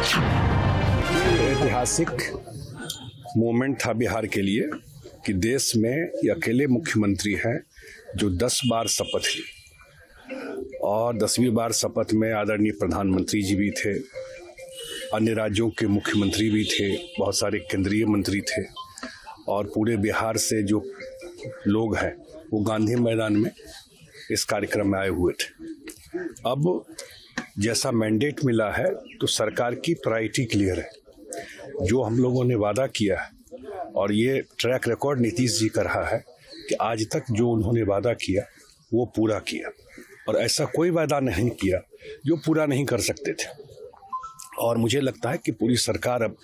ये ऐतिहासिक मोमेंट था बिहार के लिए कि देश में ये अकेले मुख्यमंत्री हैं जो 10 बार शपथ ली और 10वीं बार शपथ में आदरणीय प्रधानमंत्री जी भी थे, अन्य राज्यों के मुख्यमंत्री भी थे, बहुत सारे केंद्रीय मंत्री थे और पूरे बिहार से जो लोग हैं वो गांधी मैदान में इस कार्यक्रम में आए हुए थे। अब जैसा मैंडेट मिला है तो सरकार की प्रायोरिटी क्लियर है। जो हम लोगों ने वादा किया है और ये ट्रैक रिकॉर्ड नीतीश जी का रहा है कि आज तक जो उन्होंने वादा किया वो पूरा किया और ऐसा कोई वादा नहीं किया जो पूरा नहीं कर सकते थे। और मुझे लगता है कि पूरी सरकार अब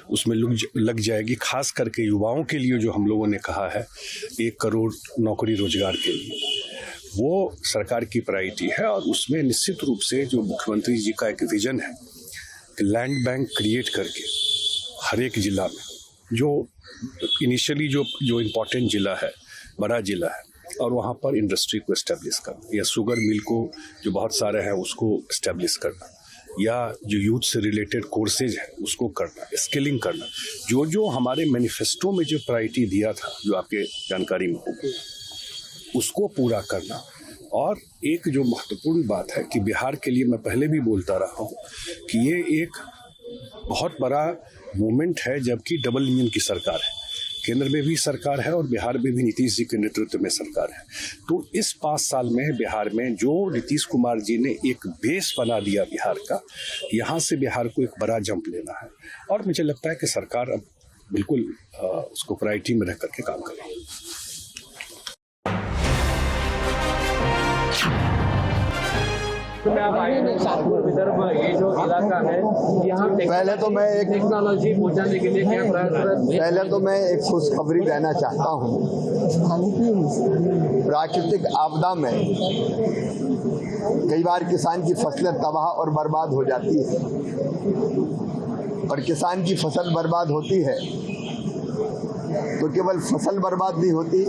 उसमें लग जाएगी, खास करके युवाओं के लिए जो हम लोगों ने कहा है 1 करोड़ नौकरी रोजगार के लिए, वो सरकार की प्रायोरिटी है। और उसमें निश्चित रूप से जो मुख्यमंत्री जी का एक विजन है कि लैंड बैंक क्रिएट करके हर एक जिला में जो इनिशियली जो इम्पोर्टेंट जिला है, बड़ा जिला है, और वहाँ पर इंडस्ट्री को इस्टेब्लिश करना या शुगर मिल को जो बहुत सारे हैं उसको इस्टेब्लिश करना या जो यूथ से रिलेटेड कोर्सेज है उसको करना, स्किलिंग करना, जो हमारे मैनिफेस्टो में जो प्रायोरिटी दिया था जो आपके जानकारी में होगा उसको पूरा करना। और एक जो महत्वपूर्ण बात है कि बिहार के लिए मैं पहले भी बोलता रहा हूँ कि ये एक बहुत बड़ा मोमेंट है, जबकि डबल इंजन की सरकार है, केंद्र में भी सरकार है और बिहार में भी नीतीश जी के नेतृत्व में सरकार है। तो इस 5 साल में बिहार में जो नीतीश कुमार जी ने एक बेस बना दिया बिहार का, यहाँ से बिहार को एक बड़ा जंप लेना है और मुझे लगता है कि सरकार अब बिल्कुल उसको प्रायोरिटी में रह करके काम करेगी। विदर्भ ये जो इलाका है यहाँ पहले तो मैं एक टेक्नोलॉजी पहुँचाने के लिए क्या पहले तो मैं एक खुशखबरी देना चाहता हूँ। प्राकृतिक आपदा में कई बार किसान की फसलें तबाह और बर्बाद हो जाती है और किसान की फसल बर्बाद होती है तो केवल फसल बर्बाद नहीं होती,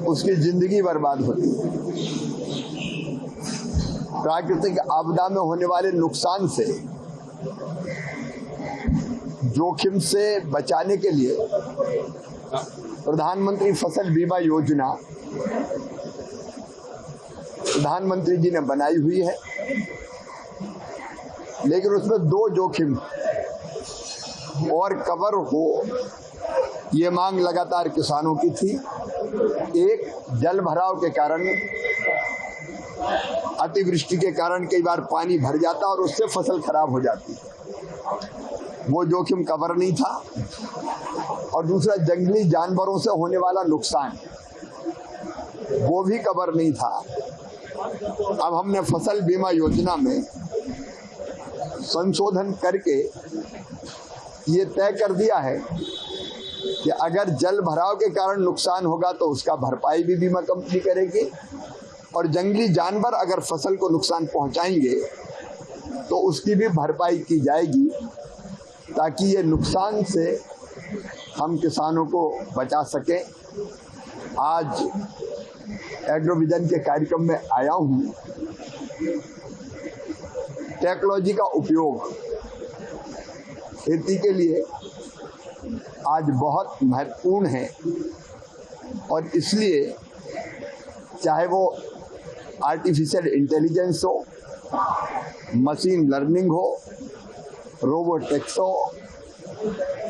उसकी जिंदगी बर्बाद होती है। प्राकृतिक आपदा में होने वाले नुकसान से, जोखिम से बचाने के लिए प्रधानमंत्री फसल बीमा योजना प्रधानमंत्री जी ने बनाई हुई है, लेकिन उसमें 2 जोखिम और कवर हो ये मांग लगातार किसानों की थी। एक, जल भराव के कारण, अतिवृष्टि के कारण कई बार पानी भर जाता और उससे फसल खराब हो जाती, वो जोखिम कवर नहीं था। और दूसरा, जंगली जानवरों से होने वाला नुकसान, वो भी कवर नहीं था। अब हमने फसल बीमा योजना में संशोधन करके ये तय कर दिया है कि अगर जल भराव के कारण नुकसान होगा तो उसका भरपाई भी बीमा कंपनी करेगी और जंगली जानवर अगर फसल को नुकसान पहुंचाएंगे तो उसकी भी भरपाई की जाएगी, ताकि ये नुकसान से हम किसानों को बचा सकें। आज एग्रोविजन के कार्यक्रम में आया हूँ। टेक्नोलॉजी का उपयोग खेती के लिए आज बहुत महत्वपूर्ण है और इसलिए चाहे वो आर्टिफिशियल इंटेलिजेंस हो, मशीन लर्निंग हो, रोबोटिक्स हो,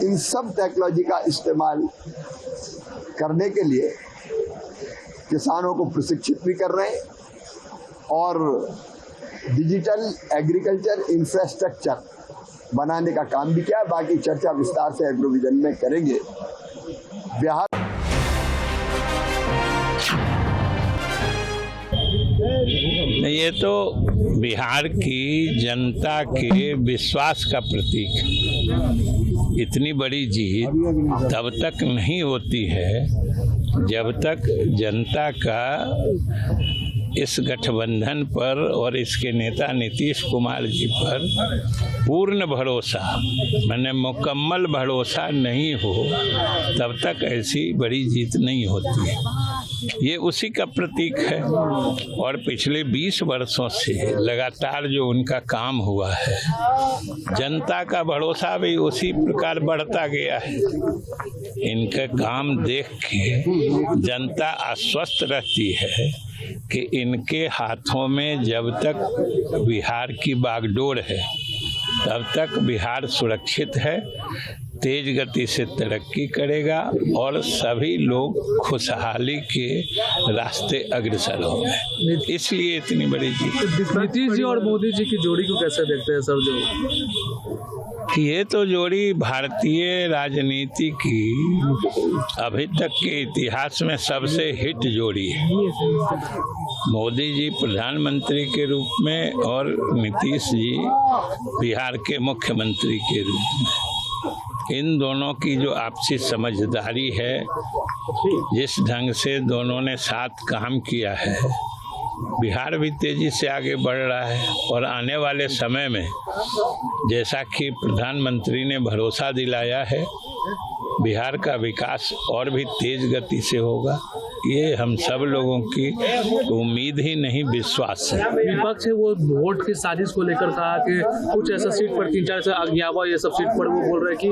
इन सब टेक्नोलॉजी का इस्तेमाल करने के लिए किसानों को प्रशिक्षित भी कर रहे हैं और डिजिटल एग्रीकल्चर इंफ्रास्ट्रक्चर बनाने का काम भी किया। बाकी चर्चा विस्तार से एग्रोविजन में करेंगे। बिहार ये तो बिहार की जनता के विश्वास का प्रतीक है। इतनी बड़ी जीत तब तक नहीं होती है जब तक जनता का इस गठबंधन पर और इसके नेता नीतीश कुमार जी पर पूर्ण भरोसा, मैंने मुकम्मल भरोसा नहीं हो तब तक ऐसी बड़ी जीत नहीं होती है। ये उसी का प्रतीक है और पिछले 20 वर्षों से लगातार जो उनका काम हुआ है, जनता का भरोसा भी उसी प्रकार बढ़ता गया है। इनका काम देख के जनता आश्वस्त रहती है कि इनके हाथों में जब तक बिहार की बागडोर है तब तक बिहार सुरक्षित है, तेज गति से तरक्की करेगा और सभी लोग खुशहाली के रास्ते अग्रसर होंगे, इसलिए इतनी बड़ी जीत। नीतीश जी और मोदी जी की जोड़ी को कैसे देखते हैं सर? जो ये तो जोड़ी भारतीय राजनीति की अभी तक के इतिहास में सबसे हिट जोड़ी है। मोदी जी प्रधानमंत्री के रूप में और नीतीश जी बिहार के मुख्यमंत्री के रूप में। इन दोनों की जो आपसी समझदारी है, जिस ढंग से दोनों ने साथ काम किया है, बिहार भी तेजी से आगे बढ़ रहा है और आने वाले समय में जैसा कि प्रधानमंत्री ने भरोसा दिलाया है, बिहार का विकास और भी तेज गति से होगा। ये हम सब लोगों की उम्मीद ही नहीं, विश्वास है। विपक्ष है वो वोट की साजिश को लेकर कहा कि कुछ ऐसा सीट पर 3-4 से अज्ञावा ये सब सीट पर वो बोल रहे हैं कि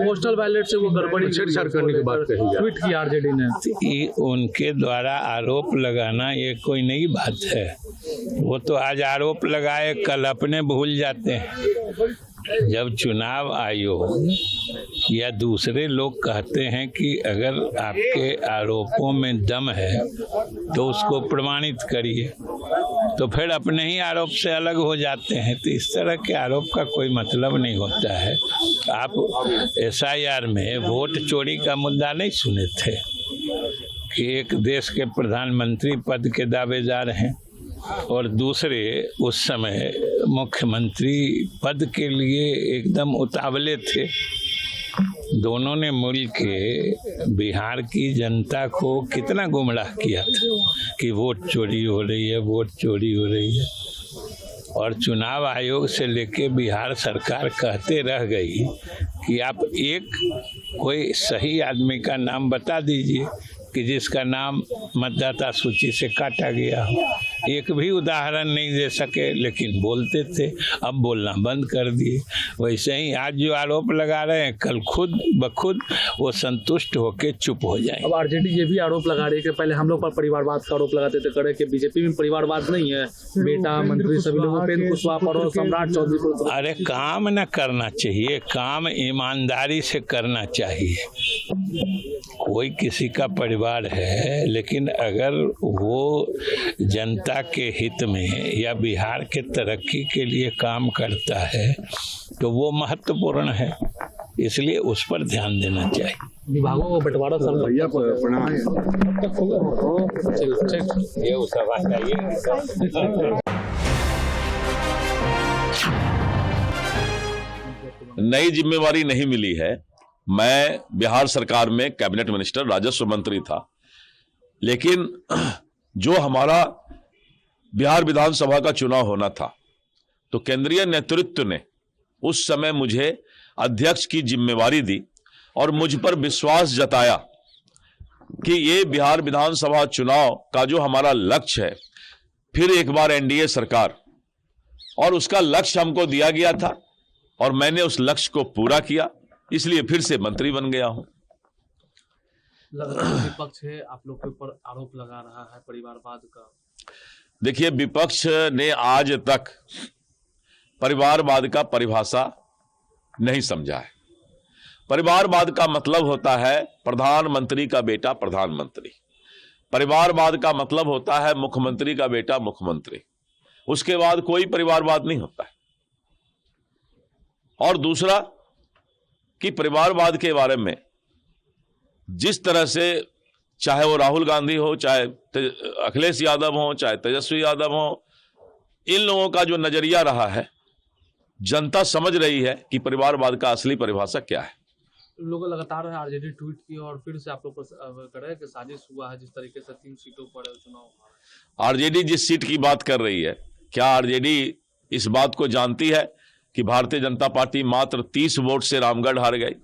पोस्टल बैलेट से वो गड़बड़ी छेड़छाड़ करने की बात कही, ट्वीट की आरजेडी ने। उनके द्वारा आरोप लगाना ये कोई नई बात है। वो तो आज आरोप लगाए, कल अपने भूल जाते हैं। जब चुनाव आयोग या दूसरे लोग कहते हैं कि अगर आपके आरोपों में दम है तो उसको प्रमाणित करिए, तो फिर अपने ही आरोप से अलग हो जाते हैं। तो इस तरह के आरोप का कोई मतलब नहीं होता है। आप SIR में वोट चोरी का मुद्दा नहीं सुने थे कि एक देश के प्रधानमंत्री पद के दावेदार हैं और दूसरे उस समय मुख्यमंत्री पद के लिए एकदम उतावले थे। दोनों ने मिल के बिहार की जनता को कितना गुमराह किया था कि वोट चोरी हो रही है, वोट चोरी हो रही है। और चुनाव आयोग से लेके बिहार सरकार कहते रह गई कि आप एक कोई सही आदमी का नाम बता दीजिए कि जिसका नाम मतदाता सूची से काटा गया हो। एक भी उदाहरण नहीं दे सके, लेकिन बोलते थे। अब बोलना बंद कर दिए। वैसे ही आज जो आरोप लगा रहे हैं, कल खुद बखुद वो संतुष्ट होकर चुप हो जाए। अब आरजेडी ये भी आरोप लगा रही है कि पहले हम लोग पर परिवारवाद का आरोप लगाते थे, करे कि बीजेपी में परिवारवाद नहीं है, बेटा मंत्री सभी लोग उपेंद्र कुशवाहा पर और सम्राट चौधरी पर। अरे काम न करना चाहिए, काम ईमानदारी से करना चाहिए। कोई किसी का परिवार है, लेकिन अगर वो जनता के हित में या बिहार के तरक्की के लिए काम करता है तो वो महत्वपूर्ण है, इसलिए उस पर ध्यान देना चाहिए। विभागों को बंटवारा सर भैया नई जिम्मेवारी नहीं मिली है। मैं बिहार सरकार में कैबिनेट मिनिस्टर, राजस्व मंत्री था, लेकिन जो हमारा बिहार विधानसभा का चुनाव होना था तो केंद्रीय नेतृत्व ने उस समय मुझे अध्यक्ष की जिम्मेवारी दी और मुझ पर विश्वास जताया कि ये बिहार विधानसभा चुनाव का जो हमारा लक्ष्य है, फिर एक बार एनडीए सरकार, और उसका लक्ष्य हमको दिया गया था और मैंने उस लक्ष्य को पूरा किया, इसलिए फिर से मंत्री बन गया हूं। विपक्ष है आप लोग के ऊपर आरोप लगा रहा है परिवारवाद का। देखिए, विपक्ष ने आज तक परिवारवाद का परिभाषा नहीं समझा है। परिवारवाद का मतलब होता है प्रधानमंत्री का बेटा प्रधानमंत्री। परिवारवाद का मतलब होता है मुख्यमंत्री का बेटा मुख्यमंत्री। उसके बाद कोई परिवारवाद नहीं होता है। और दूसरा कि परिवारवाद के बारे में जिस तरह से, चाहे वो राहुल गांधी हो, चाहे अखिलेश यादव हो, चाहे तेजस्वी यादव हो, इन लोगों का जो नजरिया रहा है, जनता समझ रही है कि परिवारवाद का असली परिभाषा क्या है। लोग लगातार आरजेडी ट्वीट की और फिर से आप लोग पर करे कि साजिश हुआ है, जिस तरीके से 3 सीटों पर चुनाव। आरजेडी जिस सीट की बात कर रही है, क्या आरजेडी इस बात को जानती है कि भारतीय जनता पार्टी मात्र 30 वोट से रामगढ़ हार गई,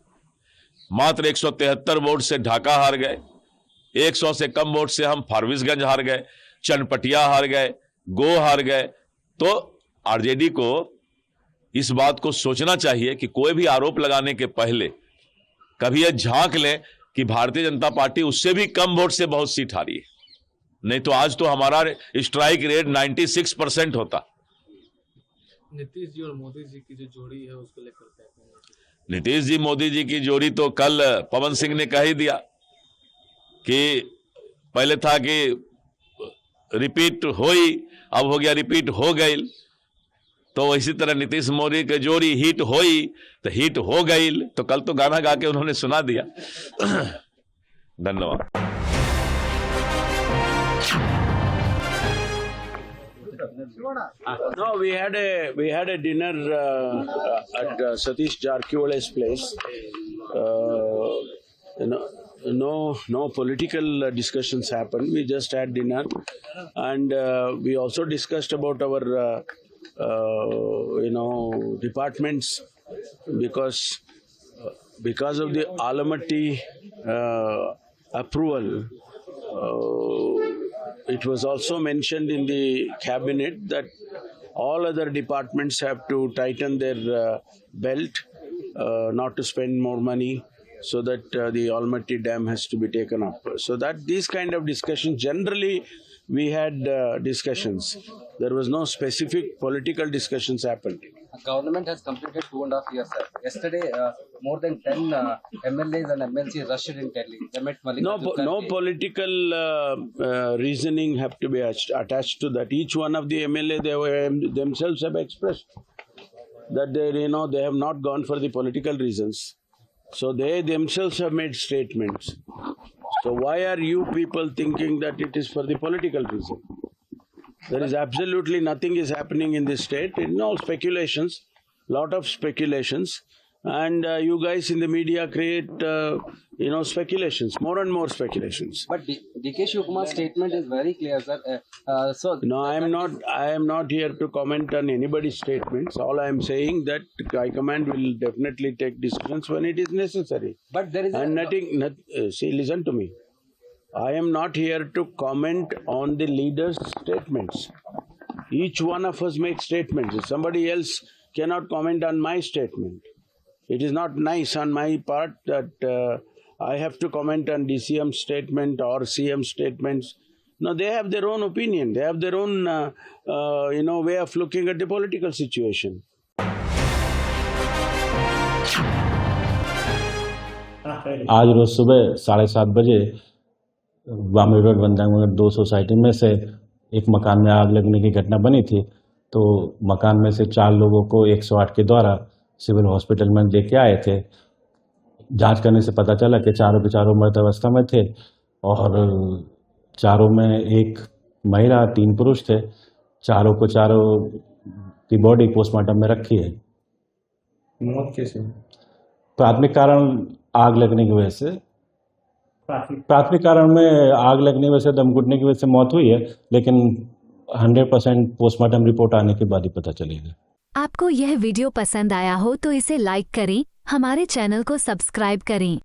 मात्र 173 वोट से ढाका हार गए, 100 से कम वोट से हम फारबिसगंज हार गए, चनपटिया हार गए, गो हार गए। तो आरजेडी को इस बात को सोचना चाहिए कि कोई भी आरोप लगाने के पहले कभी यह झांक लें कि भारतीय जनता पार्टी उससे भी कम वोट से बहुत सीट हारी है, नहीं तो आज तो हमारा स्ट्राइक रेट 96% होता। नीतीश जी और मोदी जी की जो जोड़ी है उसको लेकर क्या कहेंगे? नीतीश जी मोदी जी की जोड़ी तो कल पवन सिंह ने कह ही दिया कि पहले था कि रिपीट होई, अब हो गया रिपीट हो गई। तो इसी तरह नीतीश मोदी की जोड़ी हिट होई तो हिट हो गई। तो कल तो गाना गा के उन्होंने सुना दिया। धन्यवाद। No, we had a dinner at Satish Jarkihole's place. No political discussions happened. We just had dinner, and we also discussed about our departments, because of the Almaty approval. It was also mentioned in the cabinet that all other departments have to tighten their belt, not to spend more money, so that the Almaty Dam has to be taken up. So that these kind of discussions, generally we had discussions. There was no specific political discussions happened. Government has completed 2.5 years, sir. Yesterday, more than 10 MLAs and MLCs rushed in Delhi. They met Mallikarjun No political reasoning have to be attached to that. Each one of the MLA themselves have expressed that they have not gone for the political reasons. So they themselves have made statements. So why are you people thinking that it is for the political reason? There is absolutely nothing is happening in this state. In all speculations, lot of speculations, and you guys in the media create speculations, more and more speculations. But DK Shivkumar's statement is very clear, sir. No, I am not here to comment on anybody's statements. All I am saying that High Command will definitely take decisions when it is necessary. But there is see, listen to me. I am not here to comment on the leaders' statements. Each one of us makes statements. Somebody else cannot comment on my statement. It is not nice on my part that I have to comment on DCM's statement or CM statements. No, they have their own opinion. They have their own, way of looking at the political situation. आज रोज सुबह 7:30 बजे बामरी road बंदांगनगर 2 society में से एक मकान में आग लगने की घटना बनी थी। तो मकान में से 4 लोगों को 108 के द्वारा सिविल हॉस्पिटल में लेके आए थे। जांच करने से पता चला कि चारों के चारों मृत अवस्था में थे और चारों में एक महिला 3 पुरुष थे। चारों की बॉडी पोस्टमार्टम में रखी है। मौत कैसे? प्राथमिक कारण आग लगने की वजह से, प्राथमिक कारण में आग लगने की वजह से, दम घुटने की वजह से मौत हुई है, लेकिन 100% पोस्टमार्टम रिपोर्ट आने के बाद ही पता चलेगा। आपको यह वीडियो पसंद आया हो तो इसे लाइक करें, हमारे चैनल को सब्सक्राइब करें